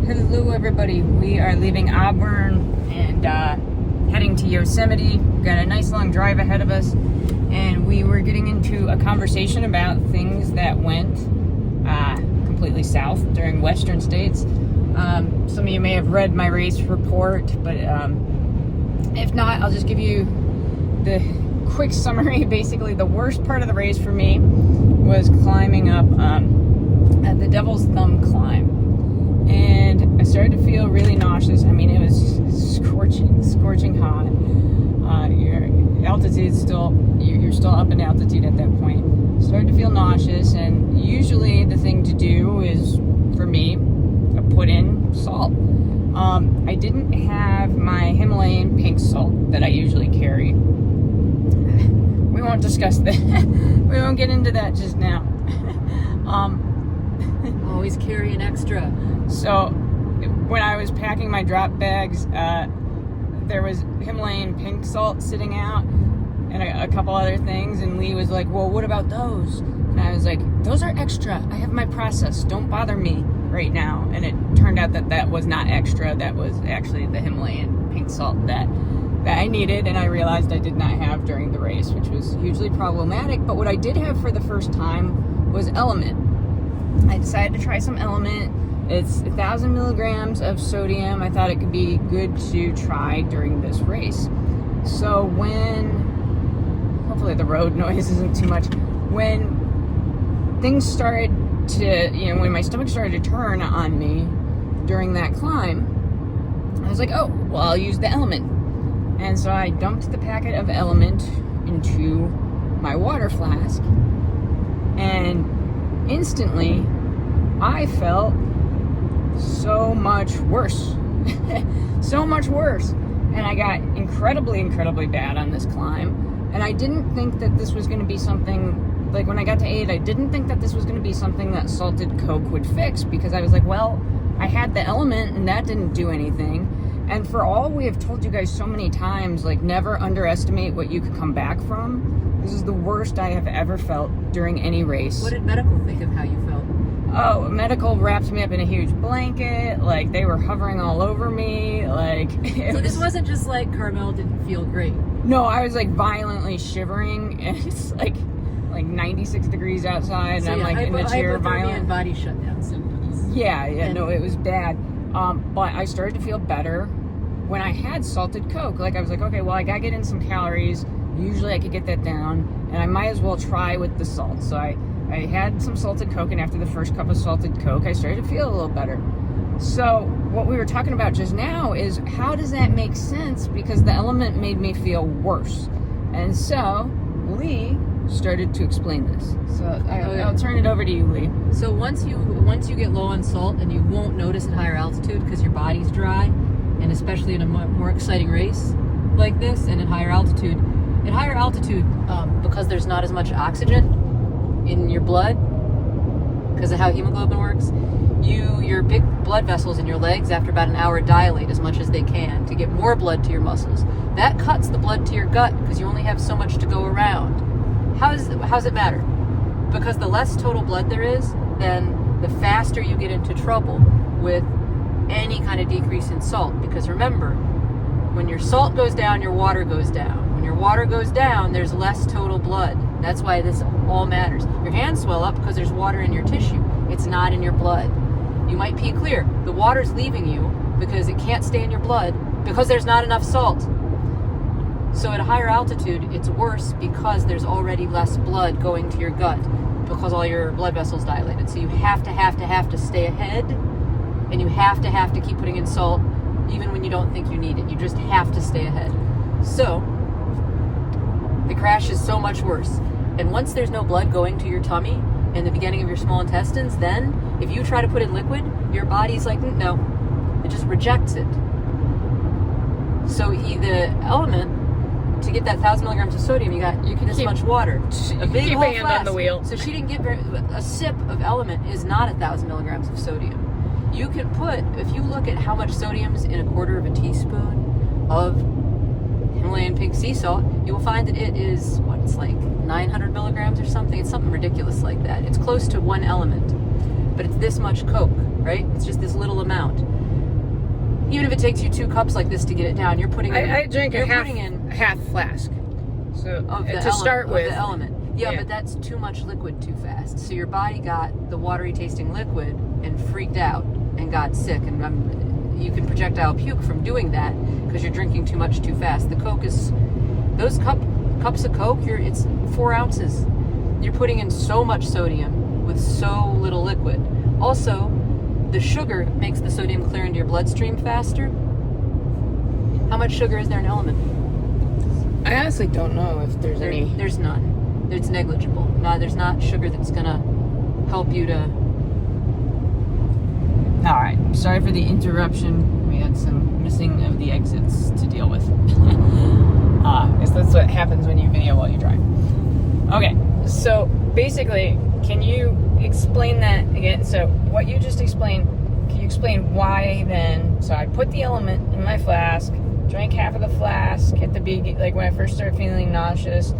Hello everybody, we are leaving Auburn and heading to Yosemite. We've got a nice long drive ahead of us, and we were getting into a conversation about things that went completely south during Western states. Some of you may have read my race report, but if not, I'll just give you the quick summary. Basically, the worst part of the race for me was climbing up at the Devil's Thumb climb. And I started to feel really nauseous. I mean, it was scorching hot. Your altitude you're still up in altitude at that point. Started to feel nauseous, and usually the thing to do is, for me, put in salt. I didn't have my Himalayan pink salt that I usually carry. We won't discuss that. We won't get into that just now. Always carry an extra. So when I was packing my drop bags, there was Himalayan pink salt sitting out and a couple other things, and Lee was like, well, what about those? And I was like, those are extra. I have my process. Don't bother me right now. And it turned out that was not extra. That was actually the Himalayan pink salt that I needed, and I realized I did not have during the race, which was hugely problematic. But what I did have for the first time was Element. I decided to try some Element. It's 1,000 milligrams of sodium. I thought it could be good to try during this race. So hopefully the road noise isn't too much, when things started to, when my stomach started to turn on me during that climb, I was like, oh, well, I'll use the Element. And so I dumped the packet of Element into my water flask, and instantly I felt so much worse. So much worse. And I got incredibly bad on this climb. And I didn't think that this was going to be something, like when I got to 8, I didn't think that this was going to be something that salted Coke would fix, because I was like, well, I had the Element and that didn't do anything. And for all we have told you guys so many times, like, never underestimate what you could come back from. This is the worst I have ever felt during any race. What did medical think of how you felt? Oh, medical wrapped me up in a huge blanket. Like, they were hovering all over me. Like, so this wasn't just like Carmel didn't feel great. No, I was like violently shivering, and it's like 96 degrees outside, and so, I'm like in the chair, violent and body shutdown symptoms. No, it was bad. But I started to feel better when I had salted Coke. Like, I was like, okay, well, I gotta get in some calories. Usually I could get that down, and I might as well try with the salt. So I had some salted Coke, and after the first cup of salted Coke, I started to feel a little better. So what we were talking about just now is, how does that make sense? Because the Element made me feel worse. And so Lee started to explain this. So I'll turn it over to you, Lee. So once you get low on salt, and you won't notice at higher altitude because your body's dry, and especially in a more exciting race like this, and at higher altitude, because there's not as much oxygen in your blood, because of how hemoglobin works, your big blood vessels in your legs after about an hour dilate as much as they can to get more blood to your muscles. That cuts the blood to your gut because you only have so much to go around. How's it matter? Because the less total blood there is, then the faster you get into trouble with any kind of decrease in salt. Because remember, when your salt goes down, your water goes down. When your water goes down, there's less total blood. That's why this all matters. Your hands swell up because there's water in your tissue. It's not in your blood. You might pee clear. The water's leaving you because it can't stay in your blood because there's not enough salt. So at a higher altitude, it's worse because there's already less blood going to your gut because all your blood vessels dilated. So you have to stay ahead, and you have to keep putting in salt even when you don't think you need it. You just have to stay ahead. So the crash is so much worse. And once there's no blood going to your tummy and the beginning of your small intestines, then if you try to put in liquid, your body's like, no, it just rejects it. So the Element, to get that 1,000 milligrams of sodium, you can this much water. A big keep whole a hand flask. on the wheel. So she didn't get a sip of Element is not 1,000 milligrams of sodium. You can if you look at how much sodium's in a quarter of a teaspoon of Himalayan pink sea salt, you will find that it is, it's like 900 milligrams or something. It's something ridiculous like that. It's close to one Element, but it's this much Coke. right? It's just this little amount. Even if it takes you 2 cups like this to get it down, you're putting in... I drink you're a putting in half flask. So of the to start with, of the element. Yeah, but that's too much liquid too fast. So your body got the watery tasting liquid and freaked out and got sick. And you can projectile puke from doing that because you're drinking too much too fast. The Coke is... Those cups of Coke, it's 4 ounces. You're putting in so much sodium with so little liquid. Also, the sugar makes the sodium clear into your bloodstream faster. How much sugar is there in Element? I honestly don't know if there's any. There's none. It's negligible. No, there's not sugar that's gonna help you to... Alright, sorry for the interruption. We had some missing of the exits to deal with. Guess that's what happens when you video while you drive. Okay, so basically, can you explain that again? So what you just explained, can you explain why then? So I put the element in my flask, drank half of the flask at the beginning, like when I first started feeling nauseous,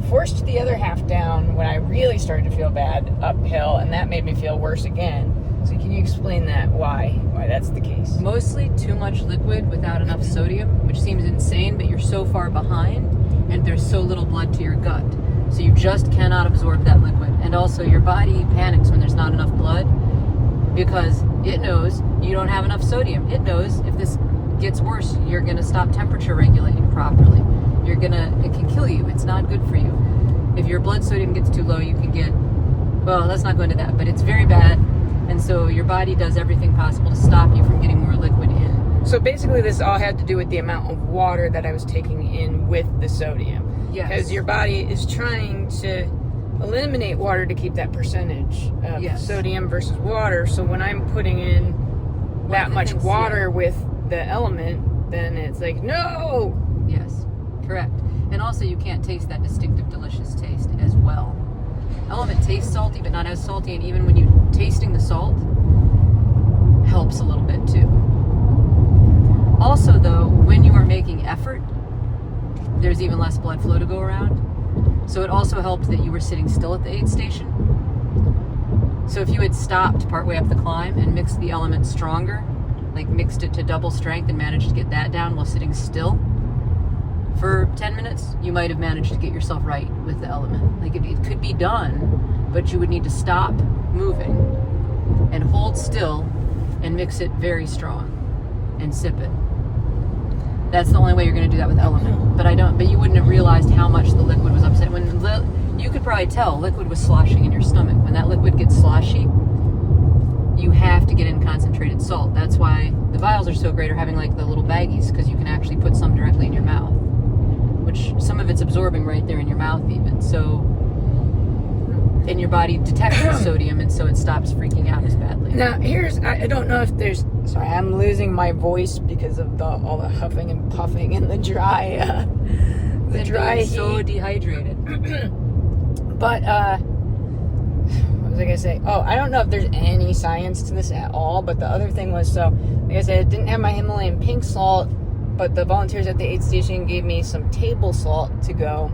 forced the other half down when I really started to feel bad uphill, and that made me feel worse again. So can you explain that, why that's the case? Mostly too much liquid without enough sodium, which seems insane, but you're so far behind and there's so little blood to your gut. So you just cannot absorb that liquid. And also your body panics when there's not enough blood because it knows you don't have enough sodium. It knows if this gets worse, you're going to stop temperature regulating properly. It can kill you. It's not good for you. If your blood sodium gets too low, you can get, well, let's not go into that, but it's very bad. And so your body does everything possible to stop you from getting more liquid in. So basically this all had to do with the amount of water that I was taking in with the sodium. Yes. Because your body is trying to eliminate water to keep that percentage of sodium versus water. So when I'm putting in that much water with the element, then it's like, no! Yes, correct. And also you can't taste that distinctive, delicious taste as well. Element tastes salty, but not as salty, and even when you're tasting the salt, helps a little bit too. Also though, when you are making effort, there's even less blood flow to go around. So it also helped that you were sitting still at the aid station. So if you had stopped partway up the climb and mixed the element stronger, like mixed it to double strength and managed to get that down while sitting still for 10 minutes, you might have managed to get yourself right with the element. Like it could be done, but you would need to stop moving and hold still and mix it very strong and sip it. That's the only way you're going to do that with element. But you wouldn't have realized how much the liquid was upset. You could probably tell liquid was sloshing in your stomach. When that liquid gets sloshy, you have to get in concentrated salt. That's why the vials are so great, or having like the little baggies, because you can actually put some directly in your mouth, which some of it's absorbing right there in your mouth even. So, and your body detects the sodium, and so it stops freaking out as badly. Now, I don't know if there's, sorry, I'm losing my voice because of all the huffing and puffing and the dry heat. So dehydrated. But, what was I going to say? Oh, I don't know if there's any science to this at all, but the other thing was, so, like I said, I didn't have my Himalayan pink salt, but the volunteers at the aid station gave me some table salt to go.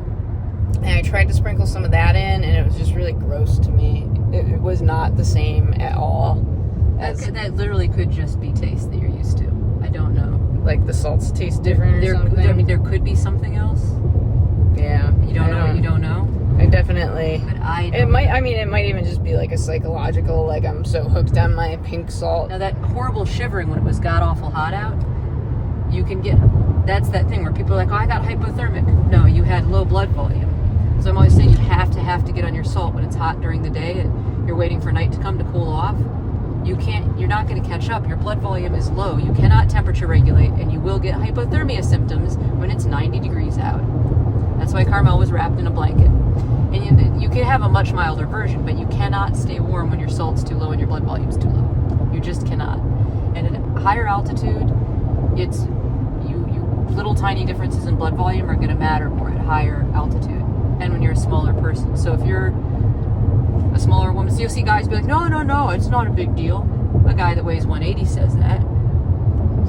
And I tried to sprinkle some of that in, and it was just really gross to me. It was not the same at all. That literally could just be taste that you're used to. I don't know. Like the salts taste different or something? I mean, there could be something else. Yeah. You don't know what you don't know? I definitely... But I don't. It might even just be like a psychological, like I'm so hooked on my pink salt. Now that horrible shivering when it was god-awful hot out, you can get... That's that thing where people are like, oh, I got hypothermic. No, you had low blood volume. So I'm always saying you have to get on your salt when it's hot during the day and you're waiting for night to come to cool off. You're not going to catch up. Your blood volume is low. You cannot temperature regulate, and you will get hypothermia symptoms when it's 90 degrees out. That's why Carmel was wrapped in a blanket. And you can have a much milder version, but you cannot stay warm when your salt's too low and your blood volume's too low. You just cannot. And at higher altitude, it's little tiny differences in blood volume are going to matter more at higher altitude, and when you're a smaller person. So if you're a smaller woman, so you'll see guys be like, no, it's not a big deal. A guy that weighs 180 says that.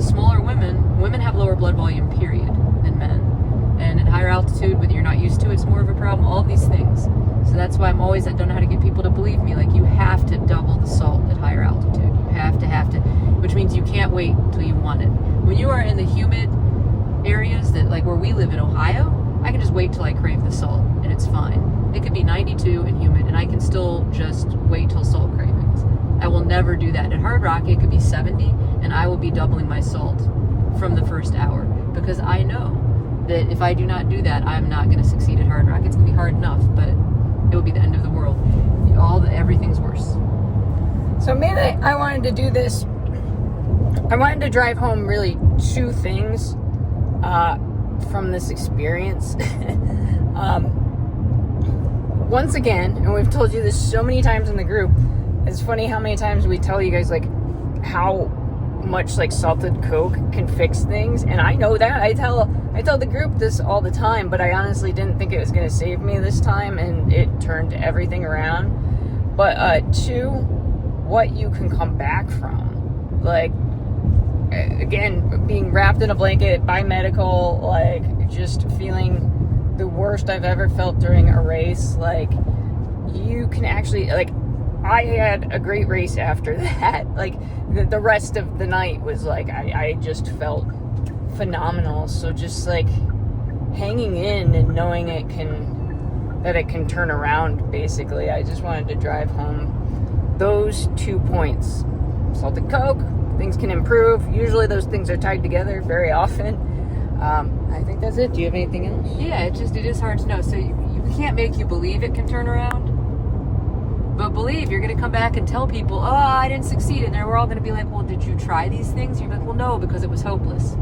Smaller women have lower blood volume, period, than men. And at higher altitude, whether you're not used to it, it's more of a problem, all of these things. So that's why I don't know how to get people to believe me. Like, you have to double the salt at higher altitude. You have to, which means you can't wait until you want it. When you are in the humid areas that, like where we live in Ohio, I can just wait till I crave the salt and it's fine. It could be 92 and humid and I can still just wait till salt cravings. I will never do that. At Hard Rock, it could be 70 and I will be doubling my salt from the first hour, because I know that if I do not do that, I'm not going to succeed at Hard Rock. It's going to be hard enough, but it will be the end of the world. Everything's worse. So mainly I wanted to do this. I wanted to drive home really two things from this experience. Once again, and we've told you this so many times in the group, it's funny how many times we tell you guys like how much like salted Coke can fix things, and I know that. I tell the group this all the time, but I honestly didn't think it was going to save me this time, and it turned everything around. But two, what you can come back from, like again, being wrapped in a blanket, biomedical, like just feeling the worst I've ever felt during a race. Like you can actually, like, I had a great race after that. Like the rest of the night was like I just felt phenomenal. So just like hanging in and knowing that it can turn around, basically. I just wanted to drive home those 2 points. Salted Coke, things can improve. Usually those things are tied together very often. I think that's it. Do you have anything else? Yeah, it is hard to know. So you can't make you believe it can turn around. But believe you're going to come back and tell people, oh, I didn't succeed. And we're all going to be like, well, did you try these things? You're like, well, no, because it was hopeless.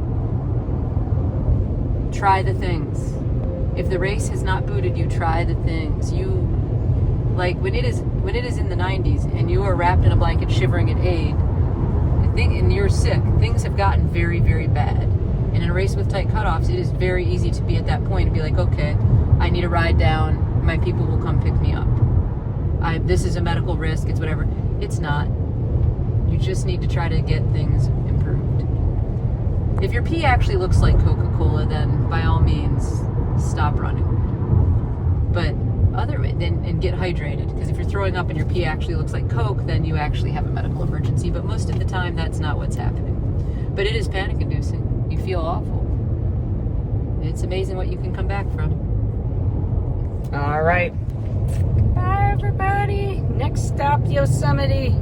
Try the things. If the race has not booted you, try the things. Like when it is in the 90s and you are wrapped in a blanket shivering at aid, and you're sick, things have gotten very, very bad. And in a race with tight cutoffs, it is very easy to be at that point and be like, okay, I need a ride down. My people will come pick me up. This is a medical risk. It's whatever. It's not. You just need to try to get things improved. If your pee actually looks like Coca-Cola, then by all means, stop running. But and get hydrated, because if you're throwing up and your pee actually looks like Coke, then you actually have a medical emergency. But most of the time, that's not what's happening. But it is panic-inducing. You feel awful. It's amazing what you can come back from. All right. Bye, everybody. Next stop, Yosemite.